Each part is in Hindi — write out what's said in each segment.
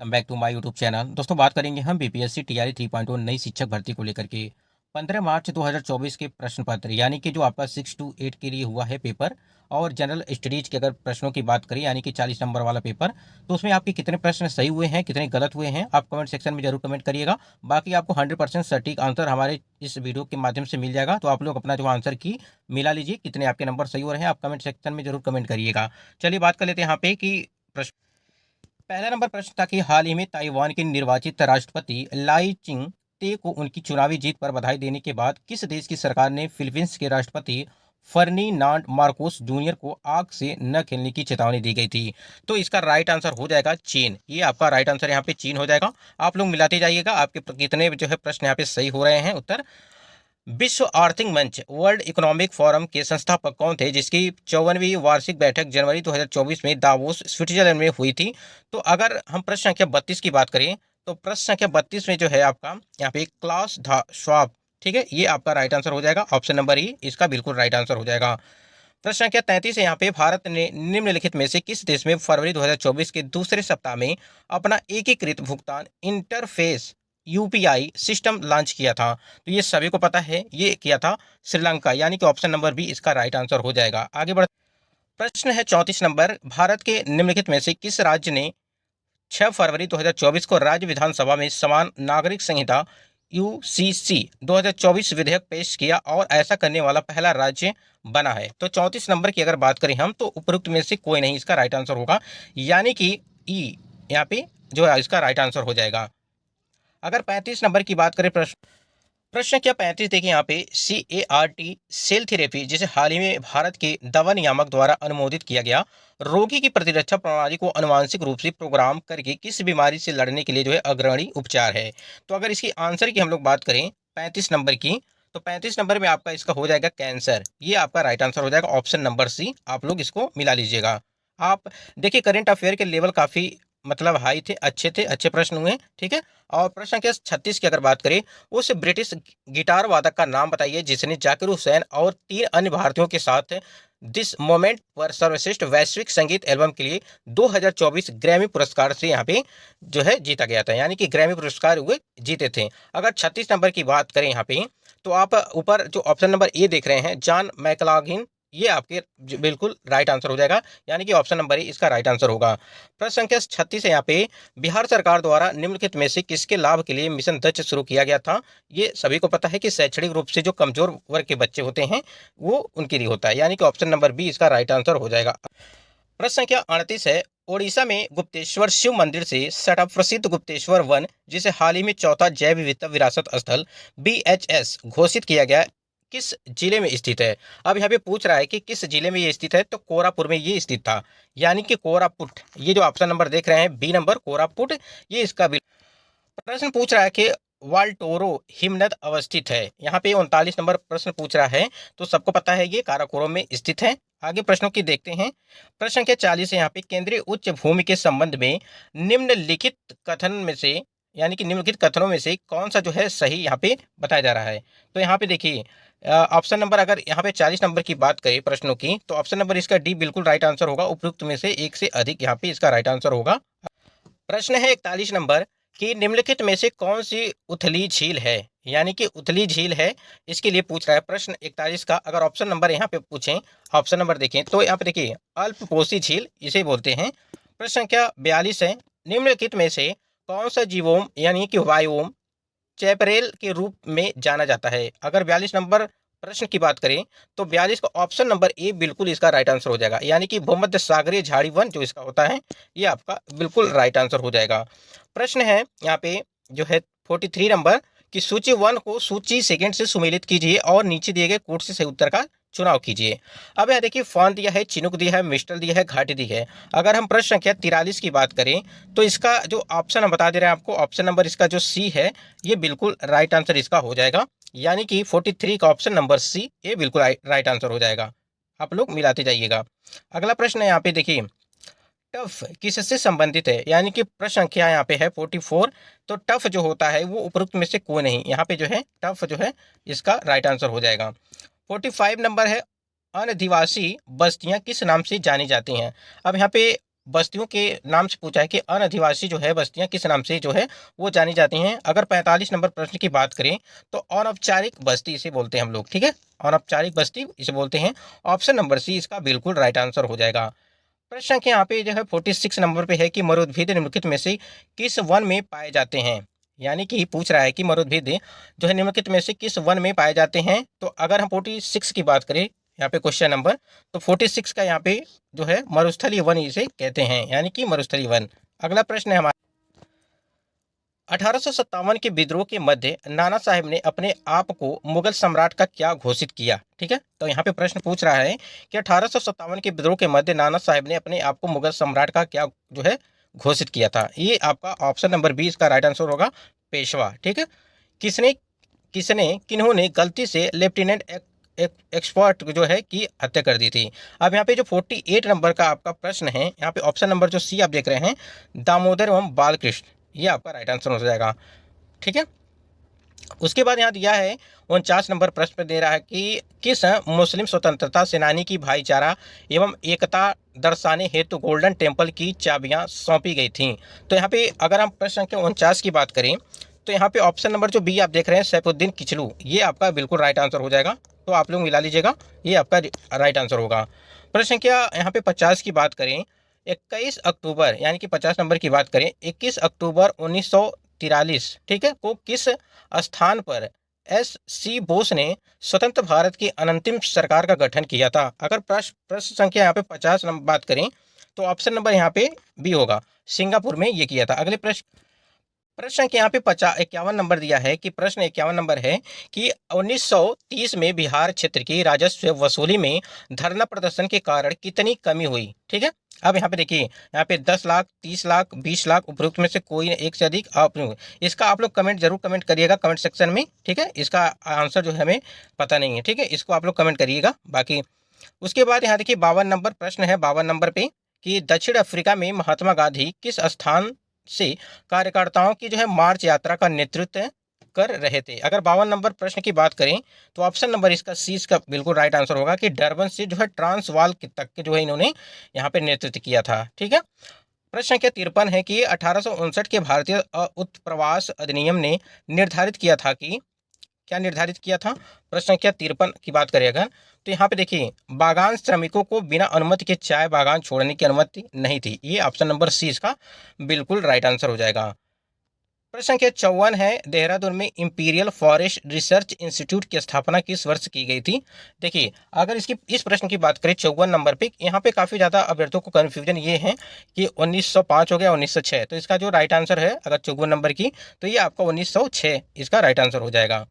Welcome back to my YouTube channel. दोस्तों बात करेंगे हम बीपीएससी टीआरई 3.0 नई शिक्षक भर्ती को लेकर के 15 मार्च 2024 के प्रश्न पत्र यानी कि जो आपका 6 to 8 के लिए हुआ है पेपर और जनरल स्टडीज के अगर प्रश्नों की बात करें यानी कि 40 नंबर वाला पेपर, तो उसमें आपके कितने प्रश्न सही हुए हैं, कितने गलत हुए हैं, आप कमेंट सेक्शन में जरूर कमेंट करिएगा। बाकी आपको 100% सटीक आंसर हमारे इस वीडियो के माध्यम से मिल जाएगा, तो आप लोग अपना जो आंसर की मिला लीजिए, कितने आपके नंबर सही हो रहे हैं आप कमेंट सेक्शन में जरूर कमेंट करिएगा। चलिए बात कर लेते हैं यहाँ पे कि पहला नंबर प्रश्न था कि हाल ही में ताइवान के निर्वाचित राष्ट्रपति लाई चिंग ते को उनकी चुनावी जीत पर बधाई देने के बाद किस देश की सरकार ने फिलीपींस के राष्ट्रपति फर्डिनांड मार्कोस जूनियर को आग से न खेलने की चेतावनी दी गई थी। तो इसका राइट आंसर हो जाएगा चीन। ये आपका राइट आंसर यहाँ पे चीन हो जाएगा। आप लोग मिलाते जाइएगा आपके कितने जो है प्रश्न यहाँ पे सही हो रहे हैं उत्तर। विश्व आर्थिक मंच वर्ल्ड इकोनॉमिक फोरम के संस्थापक कौन थे जिसकी 54वीं वार्षिक बैठक जनवरी 2024 में दावोस स्विट्जरलैंड में हुई थी? तो अगर हम प्रश्न संख्या 32 की बात करें तो प्रश्न संख्या 32 में जो है आपका यहाँ पे क्लास श्वाब, ठीक है, ये आपका राइट आंसर हो जाएगा। ऑप्शन नंबर ई इसका बिल्कुल राइट आंसर हो जाएगा। प्रश्न संख्या 33 है यहाँ पे, भारत ने निम्नलिखित में से किस देश में फरवरी 2024 के दूसरे सप्ताह में अपना एकीकृत भुगतान इंटरफेस यूपीआई सिस्टम लॉन्च किया था? तो ये सभी को पता है, ये किया था श्रीलंका, यानी कि ऑप्शन नंबर बी इसका राइट आंसर हो जाएगा। आगे बढ़ प्रश्न है 34 नंबर, भारत के निम्नलिखित में से किस राज्य ने 6 फरवरी 2024 को राज्य विधानसभा में समान नागरिक संहिता यूसीसी 2024 विधेयक पेश किया और ऐसा करने वाला पहला राज्य बना है? तो 34 नंबर की अगर बात करें हम तो उपरोक्त में से कोई नहीं इसका राइट आंसर होगा, यानी कि ई यहाँ पे जो है इसका राइट आंसर हो जाएगा। अगर 35 नंबर की बात करें प्रश्न क्या 35 देखिए यहाँ पे, CAR-T सेल थेरेपी जिसे हाल ही में भारत के दवा नियामक द्वारा अनुमोदित किया गया, रोगी की प्रतिरक्षा प्रणाली को अनुवांशिक रूप से प्रोग्राम करके किस बीमारी से लड़ने के लिए जो है अग्रणी उपचार है? तो अगर इसकी आंसर की हम लोग बात करें 35 नंबर की, तो 35 नंबर में आपका इसका हो जाएगा कैंसर। ये आपका राइट आंसर हो जाएगा, ऑप्शन नंबर सी। आप लोग इसको मिला लीजिएगा। आप देखिए करंट अफेयर के लेवल काफी मतलब हाई थे, अच्छे प्रश्न हुए, ठीक है। और प्रश्न संख्या 36 की अगर बात करें, उस ब्रिटिश गिटार वादक का नाम बताइए जिसने जाकिर हुसैन और 3 अन्य भारतीयों के साथ दिस मोमेंट पर सर्वश्रेष्ठ वैश्विक संगीत एल्बम के लिए 2024 ग्रैमी पुरस्कार से यहाँ पे जो है जीता गया था, यानी कि ग्रैमी पुरस्कार हुए जीते थे। अगर 36 नंबर की बात करें यहाँ पे, तो आप ऊपर जो ऑप्शन नंबर ए देख रहे हैं जॉन मैकलाघलिन, ये आपके बिल्कुल राइट आंसर हो जाएगा, यानी कि ऑप्शन नंबर ए इसका राइट आंसर होगा। प्रश्न संख्या 36 है यहाँ पे, बिहार सरकार द्वारा निम्नलिखित में से किसके लाभ के लिए मिशन दक्ष शुरू किया गया था? ये सभी को पता है कि शैक्षणिक रूप से जो कमजोर वर्ग के बच्चे होते हैं वो उनके लिए होता है, यानी कि ऑप्शन नंबर बी इसका राइट आंसर हो जाएगा। प्रश्न संख्या 38 है, ओडिशा में गुप्तेश्वर शिव मंदिर से सटा प्रसिद्ध गुप्तेश्वर वन जिसे हाल ही में चौथा जैव विविधता विरासत स्थल BHS घोषित किया गया, किस जिले में स्थित है? अब यहाँ पे पूछ रहा है कि किस जिले में ये स्थित है, तो कोरापुर में ये स्थित था, यानी कि कोरापुट। ये जो ऑप्शन नंबर देख रहे हैं बी नंबर कोरापुट, ये इसका प्रश्न पूछ रहा है कि वाल्टोरो हिमनद अवस्थित है। यहाँ पे 39 नंबर प्रश्न पूछ रहा है, तो सबको पता है ये काराकोरम में स्थित है। आगे प्रश्नों की देखते हैं। प्रश्न संख्या 40 है यहाँ पे, केंद्रीय उच्च भूमि के संबंध में निम्नलिखित कथन में से यानी कि निम्नलिखित कथनों में से कौन सा जो है सही यहाँ पे बताया जा रहा है? तो यहाँ पे देखिए ऑप्शन नंबर, अगर यहाँ पे 40 नंबर की बात करें प्रश्नों की, तो ऑप्शन नंबर इसका डी बिल्कुल राइट आंसर होगा। उपयुक्त में से एक से अधिक यहाँ पे इसका राइट आंसर होगा। प्रश्न है 41 नंबर कि निम्नलिखित में से कौन सी उथली झील है, यानी कि उथली झील है, इसके लिए पूछ रहा है प्रश्न 41 का। अगर ऑप्शन नंबर यहाँ पे पूछें, ऑप्शन नंबर देखें तो यहाँ पे देखिए अल्पपोषी झील इसे बोलते हैं। प्रश्न संख्या 42 है, निम्नलिखित में से कौन सा जीवोम यानी कि वायोम चैपरेल के रूप में जाना जाता है? अगर 42 नंबर प्रश्न की बात करें तो 42 का ऑप्शन नंबर ए बिल्कुल इसका राइट आंसर हो जाएगा, यानी कि भूमध्य सागरीय झाड़ी वन जो इसका होता है, ये आपका बिल्कुल राइट आंसर हो जाएगा। प्रश्न है यहाँ पे जो है 43 नंबर कि सूची 1 को सूची सेकंड से सुमेलित कीजिए और नीचे दिए गए कोड से सही उत्तर का चुनाव कीजिए। अब यहाँ देखिए फॉन दिया है, चिनुक दिया है, मिस्टल दिया है, घाटी दी है। अगर हम प्रश्न संख्या 43 की बात करें तो इसका जो ऑप्शन हम बता दे रहे हैं आपको, ऑप्शन नंबर इसका जो सी है ये बिल्कुल राइट आंसर इसका हो जाएगा, यानी कि 43 का ऑप्शन नंबर सी ये बिल्कुल राइट आंसर हो जाएगा। आप लोग मिलाते जाइएगा। अगला प्रश्न है यहाँ पे देखिए, टफ किससे संबंधित है? यानी कि प्रश्न संख्या यहाँ पे है 44, तो टफ जो होता है वो उपरोक्त में से कोई नहीं, यहाँ पे जो है टफ जो है इसका राइट आंसर हो जाएगा। 45 नंबर है, अनधिवासी बस्तियां किस नाम से जानी जाती हैं? अब यहाँ पे बस्तियों के नाम से पूछा है कि अनधिवासी जो है बस्तियां किस नाम से जो है वो जानी जाती हैं। अगर 45 नंबर प्रश्न की बात करें तो अनौपचारिक बस्ती इसे बोलते हैं हम लोग, ठीक है, अनौपचारिक बस्ती इसे बोलते हैं। ऑप्शन नंबर सी इसका बिल्कुल राइट आंसर हो जाएगा। प्रश्न संख्या यहाँ पे जो है 46 नंबर पे है कि मरुद्भिद निम्नलिखित में से किस वन में पाए जाते हैं। यानी कि पूछ रहा है कि मरुद्भिद जो है निम्नलिखित में से किस वन में पाए जाते हैं। तो अगर हम 46 की बात करें यहाँ पे क्वेश्चन नंबर, तो 46 का यहाँ पे जो है मरुस्थलीय वन इसे कहते हैं, यानी कि मरुस्थलीय वन। अगला प्रश्न है हमारा 1857 के विद्रोह के मध्य नाना साहेब ने अपने आप को मुगल सम्राट का क्या घोषित किया। ठीक है, तो यहाँ पे प्रश्न पूछ रहा है कि 1857 के विद्रोह के मध्य नाना साहेब ने अपने आप को मुगल सम्राट का क्या जो है घोषित किया था। ये आपका ऑप्शन नंबर 20 का राइट आंसर होगा, पेशवा। ठीक है, किसने किसने किन्होंने गलती से लेफ्टिनेंट एक्सपर्ट जो है की हत्या कर दी थी। अब यहाँ पे जो 48 नंबर का आपका प्रश्न है, यहाँ पे ऑप्शन नंबर जो सी आप देख रहे हैं, दामोदर एवं बालकृष्ण, ये आपका राइट आंसर हो जाएगा। ठीक है, उसके बाद यहाँ दिया है 49 नंबर प्रश्न पे दे रहा है कि किस मुस्लिम स्वतंत्रता सेनानी की भाईचारा एवं एकता दर्शाने हेतु गोल्डन टेम्पल की चाबियां सौंपी गई थीं। तो यहाँ पे अगर हम प्रश्न संख्या 49 की बात करें तो यहाँ पे ऑप्शन नंबर जो बी आप देख रहे हैं, सैफुद्दीन किचलू, ये आपका बिल्कुल राइट आंसर हो जाएगा। तो आप लोग मिला लीजिएगा, ये आपका राइट आंसर होगा। प्रश्न संख्या यहाँ पे 50 की बात करें, 21 अक्टूबर यानी कि 50 नंबर की बात करें, 21 अक्टूबर 1943, ठीक है, को किस स्थान पर S.C. बोस ने स्वतंत्र भारत की अनंतिम सरकार का गठन किया था। अगर प्रश्न संख्या यहाँ पे 50 नंबर बात करें तो ऑप्शन नंबर यहाँ पे बी होगा, सिंगापुर में ये किया था। अगले प्रश्न के यहाँ पे 51 नंबर दिया है कि प्रश्न 51 नंबर है कि 1930 में बिहार क्षेत्र की राजस्व वसूली में धरना प्रदर्शन के कारण कितनी कमी हुई। ठीक है, अब यहाँ पे देखिए, यहाँ पे 10 लाख, 30 लाख, 20 लाख, उपरोक्त में से कोई एक से अधिक। इसका आप लोग कमेंट जरूर कमेंट करिएगा कमेंट सेक्शन में। ठीक है, इसका आंसर जो है हमें पता नहीं है। ठीक है, इसको आप लोग कमेंट करिएगा। बाकी उसके बाद यहाँ देखिए 52 नंबर प्रश्न है, 52 नंबर पे कि दक्षिण अफ्रीका में महात्मा गांधी किस स्थान से कार्यकर्ताओं की जो है मार्च यात्रा का नेतृत्व कर रहे थे। अगर 52 नंबर प्रश्न की बात करें तो ऑप्शन नंबर इसका सी इसका बिल्कुल राइट आंसर होगा कि डरबन से जो है ट्रांसवाल तक के जो है इन्होंने यहाँ पे नेतृत्व किया था। ठीक है, प्रश्न संख्या 53 है कि 1859 के भारतीय उत्प्रवास अधिनियम ने निर्धारित किया था कि क्या निर्धारित किया था। प्रश्न संख्या 53 की बात करें अगर, तो यहाँ पे देखिए बागान श्रमिकों को बिना अनुमति के चाय बागान छोड़ने की अनुमति नहीं थी। ये ऑप्शन नंबर सी इसका बिल्कुल राइट आंसर हो जाएगा। प्रश्न संख्या 54 है, देहरादून में इंपीरियल फॉरेस्ट रिसर्च इंस्टीट्यूट की स्थापना किस वर्ष की गई थी। देखिए अगर इस प्रश्न की बात करें 54 नंबर पे, यहाँ पे काफ़ी ज़्यादा अभ्यर्थियों को कन्फ्यूजन ये है कि 1905 हो गया 1906। तो इसका जो राइट आंसर है अगर 54 नंबर की, तो ये आपका 1906 इसका राइट आंसर हो जाएगा।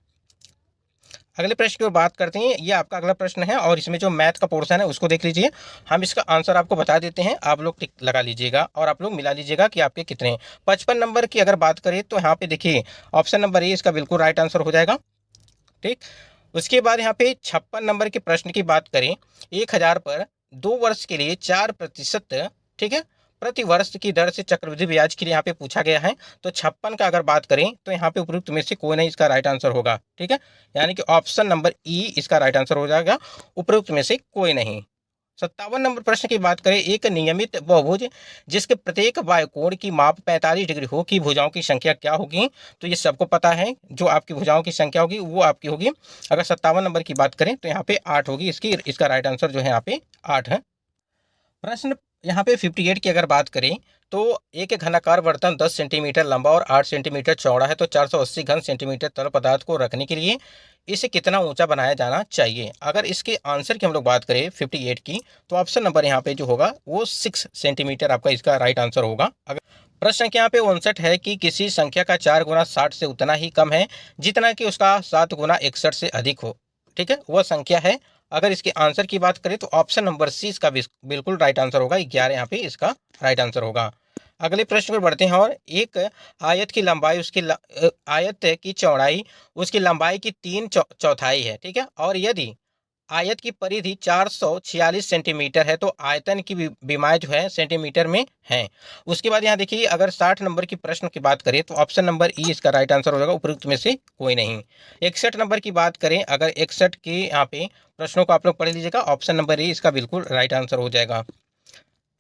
अगले प्रश्न की ओर बात करते हैं, ये आपका अगला प्रश्न है और इसमें जो मैथ का पोर्शन है उसको देख लीजिए। हम इसका आंसर आपको बता देते हैं, आप लोग टिक लगा लीजिएगा और आप लोग मिला लीजिएगा कि आपके कितने हैं। 55 नंबर की अगर बात करें तो यहाँ पे देखिए ऑप्शन नंबर ए इसका बिल्कुल राइट आंसर हो जाएगा। ठीक, उसके बाद यहाँ पे 56 नंबर के प्रश्न की बात करें, 1000 पर 2 वर्ष के लिए 4%, ठीक है, प्रति वर्ष की दर से चक्रवृद्धि ब्याज के लिए यहाँ पे पूछा गया है। तो 56 का अगर बात करें तो यहाँ पे उपयुक्त में से कोई नहीं इसका राइट आंसर होगा। ठीक है, यानी कि ऑप्शन नंबर ई इसका राइट आंसर हो जाएगा, उपयुक्त में से कोई नहीं। 57 नंबर प्रश्न की बात करें, एक नियमित बहुभुज जिसके प्रत्येक बाह्यकोण की माप 45 डिग्री हो की भुजाओं की संख्या क्या होगी। तो ये सबको पता है, जो आपकी भुजाओं की संख्या होगी वो आपकी होगी, अगर 57 नंबर की बात करें तो यहाँ पे 8 होगी इसका राइट आंसर जो है यहाँ पे 8 है। प्रश्न यहाँ पे 58 की अगर बात करें तो एक घनाकार बर्तन 10 सेंटीमीटर लंबा और 8 सेंटीमीटर चौड़ा है, तो 480 घन सेंटीमीटर तरल पदार्थ को रखने के लिए इसे कितना ऊंचा बनाया जाना चाहिए। अगर इसके आंसर की हम लोग बात करें 58 की, तो ऑप्शन नंबर यहाँ पे जो होगा वो 6 सेंटीमीटर आपका इसका राइट आंसर होगा। अगर प्रश्न संख्या पे 59 है कि किसी संख्या का 4 गुना 60 से उतना ही कम है जितना कि उसका 7 गुना 61 से अधिक हो। ठीक है, वह संख्या है। अगर इसके आंसर की बात करें तो ऑप्शन नंबर सी इसका बिल्कुल राइट आंसर होगा, 11 यहाँ पे इसका राइट आंसर होगा। अगले प्रश्न पर बढ़ते हैं, और एक आयत की लंबाई आयत की चौड़ाई उसकी लंबाई की 3/4 है। ठीक है, और यदि आयत की परिधि 446 सेंटीमीटर है तो आयतन की विमाएं जो है सेंटीमीटर में है। उसके बाद यहाँ देखिए अगर 60 नंबर की प्रश्न की बात करें तो ऑप्शन नंबर ई इसका राइट आंसर हो जाएगा, उपयुक्त में से कोई नहीं। 61 नंबर की बात करें, अगर 61 के यहाँ पे प्रश्नों को आप लोग पढ़ लीजिएगा, ऑप्शन नंबर ए इसका बिल्कुल राइट आंसर हो जाएगा।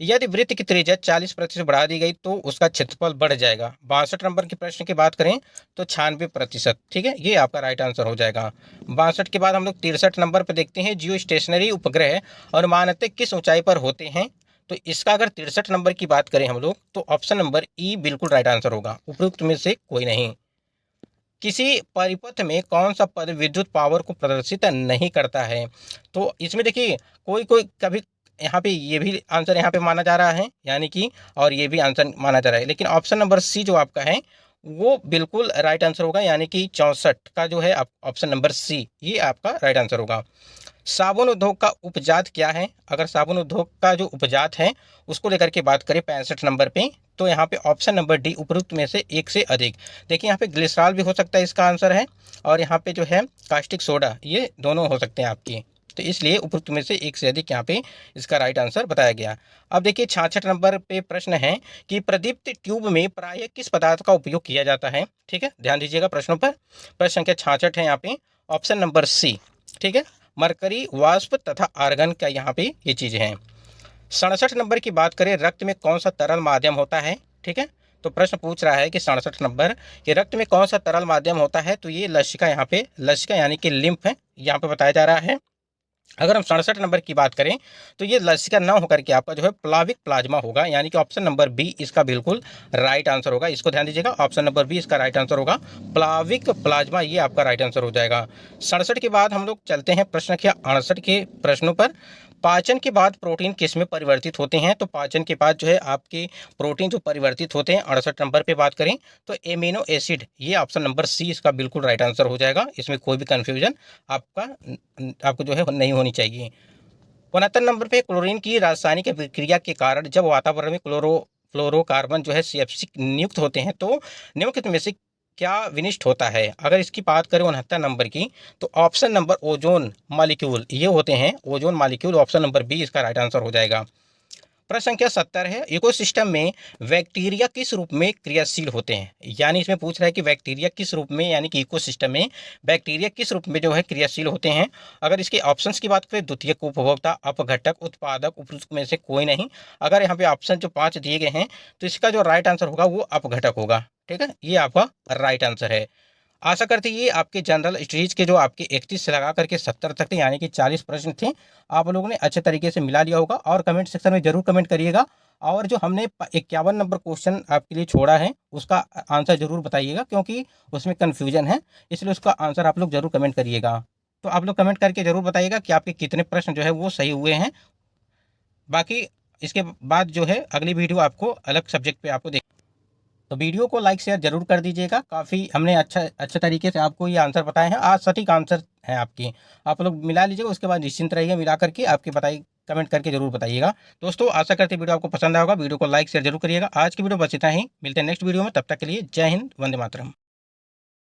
यदि वृत्त की त्रिज्या 40% बढ़ा दी गई तो उसका क्षेत्रफल बढ़ जाएगा। 62 नंबर के प्रश्न की बात करें तो 96%। ठीक है, ये आपका राइट आंसर हो जाएगा। 62 के बाद हम लोग 63 नंबर पर देखते हैं, जियो स्टेशनरी उपग्रह और मानवते किस ऊंचाई पर होते हैं। तो इसका अगर 63 नंबर की बात करें हम लोग तो ऑप्शन नंबर ई बिल्कुल राइट आंसर होगा, उपयुक्त में से कोई नहीं। किसी परिपथ में कौन सा पद विद्युत पावर को प्रदर्शित नहीं करता है। तो इसमें देखिए कोई कोई कभी यहाँ पे ये भी आंसर यहाँ पे माना जा रहा है, यानी कि और ये भी आंसर माना जा रहा है, लेकिन ऑप्शन नंबर सी जो आपका है वो बिल्कुल राइट आंसर होगा, यानी कि 64 का जो है ऑप्शन नंबर सी ये आपका राइट आंसर होगा। साबुन उद्योग का उपजात क्या है। अगर साबुन उद्योग का जो उपजात है उसको लेकर के बात करें 65 नंबर पे, तो यहाँ पे ऑप्शन नंबर डी उपरोक्त में से एक से अधिक। देखिए यहाँ पे ग्लिसरॉल भी हो सकता है, इसका आंसर है, और यहाँ पे जो है कास्टिक सोडा, ये दोनों हो सकते हैं आपकी। तो इसलिए उपरोक्त में से एक से अधिक यहाँ पे इसका राइट आंसर बताया गया। अब देखिए 66 नंबर पे प्रश्न है कि प्रदीप्त ट्यूब में प्रायः किस पदार्थ का उपयोग किया जाता है। ठीक है, ध्यान दीजिएगा प्रश्नों पर। प्रश्न संख्या 66 है यहाँ पे, ऑप्शन नंबर सी। ठीक है, मरकरी, वाष्प तथा आर्गन का यहाँ पे ये चीजें हैं। 67 नंबर की बात करें, रक्त में कौन सा तरल माध्यम होता है। ठीक है, तो प्रश्न पूछ रहा है कि 67 नंबर कि रक्त में कौन सा तरल माध्यम होता है। तो ये लसिका, यहाँ पे लसिका यानी कि लिम्फ है, यहाँ पे बताया जा रहा है। अगर हम 67 नंबर की बात करें तो ये लसिका न होकर के आपका जो है प्लाविक प्लाज्मा होगा, यानी कि ऑप्शन नंबर बी इसका बिल्कुल राइट आंसर होगा। इसको ध्यान दीजिएगा, ऑप्शन नंबर बी इसका राइट आंसर होगा, प्लाविक प्लाज्मा, ये आपका राइट आंसर हो जाएगा। 67 के बाद हम लोग चलते हैं प्रश्न संख्या 68 के प्रश्नों पर। पाचन के बाद प्रोटीन किस में परिवर्तित होते हैं। तो पाचन के बाद जो है आपके प्रोटीन जो परिवर्तित होते हैं, 68 नंबर पे बात करें तो एमिनो एसिड, ये ऑप्शन नंबर सी इसका बिल्कुल राइट आंसर हो जाएगा। इसमें कोई भी कंफ्यूजन आपको जो है नहीं होनी चाहिए। 69 नंबर पे क्लोरीन की रासायनिक अभिक्रिया के कारण जब वातावरण में फ्लोरोकार्बन जो है CFC नियुक्त होते हैं तो निम्नलिखित में से क्या विनिष्ट होता है। अगर इसकी बात करें 69 नंबर की तो ऑप्शन नंबर ओजोन मालिक्यूल ये होते हैं, ozone molecule, option number B इसका राइट आंसर हो जाएगा। प्रश्न संख्या 70 है, इकोसिस्टम में बैक्टीरिया किस रूप में क्रियाशील होते हैं। यानी इसमें पूछ रहा है कि बैक्टीरिया किस रूप में, यानी कि इकोसिस्टम में बैक्टीरिया किस रूप में जो है क्रियाशील होते हैं। अगर इसके ऑप्शंस की बात करें, द्वितीयक उपभोक्ता, अपघटक, उत्पादक, उपयुक्त में से कोई नहीं। अगर यहाँ पे ऑप्शन जो 5 दिए गए हैं तो इसका जो राइट आंसर होगा वो अपघटक होगा। ठीक है, ये आपका राइट आंसर है। आशा करते ये आपके जनरल स्टडीज के जो आपके 31 से लगा करके 70 तक थे, यानी कि 40 प्रश्न थे, आप लोगों ने अच्छे तरीके से मिला लिया होगा। और कमेंट सेक्शन में जरूर कमेंट करिएगा, और जो हमने 51 नंबर क्वेश्चन आपके लिए छोड़ा है उसका आंसर जरूर बताइएगा, क्योंकि उसमें कन्फ्यूजन है, इसलिए उसका आंसर आप लोग जरूर कमेंट करिएगा। तो आप लोग कमेंट करके जरूर बताइएगा कि आपके कितने प्रश्न जो है वो सही हुए हैं। बाकी इसके बाद जो है अगली वीडियो आपको अलग सब्जेक्ट पे आपको देख, तो वीडियो को लाइक शेयर जरूर कर दीजिएगा। काफ़ी हमने अच्छे तरीके से आपको ये आंसर बताए हैं, आज सटीक आंसर है आपकी। आप लोग मिला लीजिएगा, उसके बाद निश्चिंत रहिए, मिला करके आपकी बताई कमेंट करके जरूर बताइएगा। दोस्तों आशा करते वीडियो आपको पसंद आएगा, वीडियो को लाइक शेयर जरूर करिएगा। आज की वीडियो बस इतना ही, मिलते हैं नेक्स्ट वीडियो में, तब तक के लिए जय हिंद, वंदे मातरम।